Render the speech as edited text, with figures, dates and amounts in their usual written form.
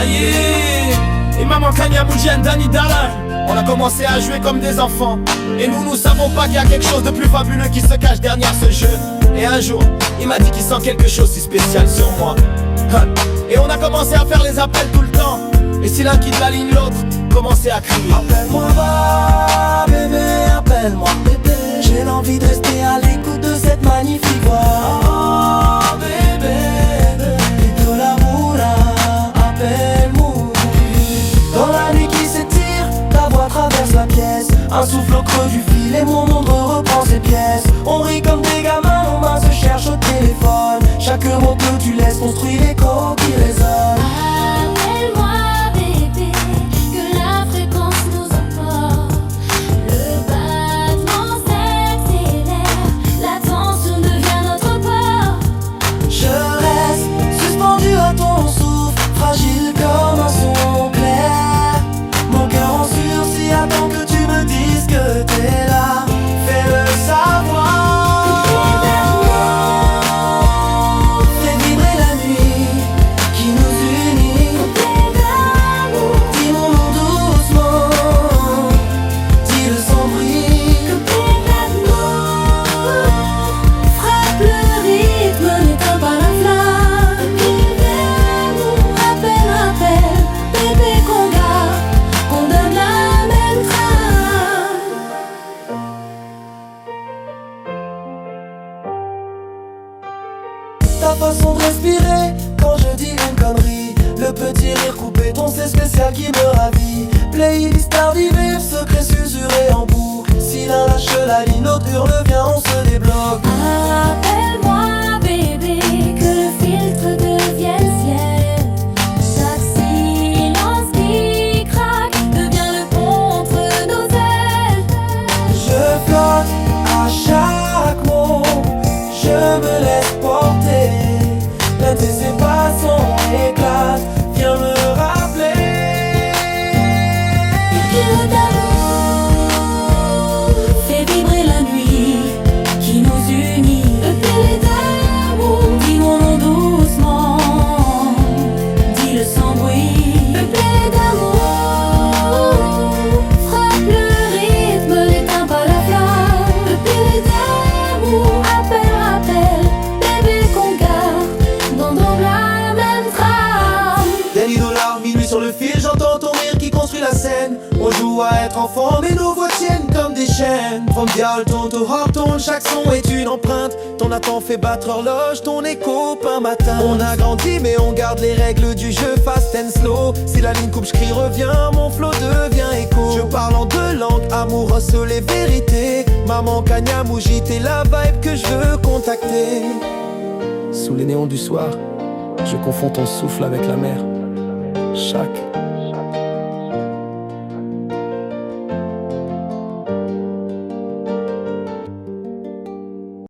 Aïe. Et maman Kanya Mujian Dani Dala. On a commencé à jouer comme des enfants. Et nous savons pas qu'il y a quelque chose de plus fabuleux qui se cache derrière ce jeu. Et un jour, il m'a dit qu'il sent quelque chose si spécial sur moi. Et on a commencé à faire les appels tout le temps. Et si l'un quitte la ligne, l'autre commençait à crier. Appelle-moi va, bébé, appelle-moi bébé. J'ai l'envie de rester à l'écoute de cette magnifique voix. Oh bébé, et de l'amour, appelle-moi. Dans la nuit qui s'étire, ta voix traverse la pièce. Un souffle au creux du fil et mon monde reprend ses pièces. On rit comme des gamins, nos mains se cherchent au téléphone. Chaque mot que tu laisses construit l'écho qui résonne. Appelle-moi bébé, que la fréquence nous emporte. Le battement s'accélère, la tension devient notre peur. Je reste suspendu à ton souffle, fragile comme un son clair. Mon cœur en sursis attend que tu me dises que t'es là. Fais-le savoir. Fais vibrer la nuit qui nous unit. Dis mon nom doucement, dis-le sans bruit. Frappe le rythme, n'éteins pas la flamme. Rappel, rappel, bébé qu'on garde, qu'on donne la même trame. Ta façon de respirer quand je dis une connerie. Le petit rire coupé, ton c'est spécial qui me ravit. Playlist tardive, secret susurré en boucle. Si l'un lâche la ligne, l'autre hurle, viens on se débloque. Appelle-moi bébé, que le filtre devienne ciel. Chaque silence qui craque devient le pont entre nos ailes. Je flotte à chaque mot, je me laisse porter. L'anticipation éclate, viens me rappeler. Que d'amour fait vibrer la nuit qui nous unit. Peuplé d'amour, dis mon nom doucement, dis-le sans bruit. Peuplé d'amour, frappe le rythme, n'éteins pas la flamme. Peuplé d'amour, appel, rappel, bébé qu'on garde, dans la même trame. Danny Dollar, minuit sur le fil, j'entends ton rire qui construit la scène. On joue à être enfant, mais nos voix tiennent comme des chaînes. From Dialton to Horton, chaque son est une empreinte. Ton attend fait battre l'horloge, ton écho un matin. On a grandi, mais on garde les règles du jeu fast and slow. Si la ligne coupe, je crie reviens, mon flow devient écho. Je parle en deux langues, amoureuse sur les vérités. Maman Kanya Muji, t'es la vibe que je veux contacter. Sous les néons du soir, je confonds ton souffle avec la mer. Chaque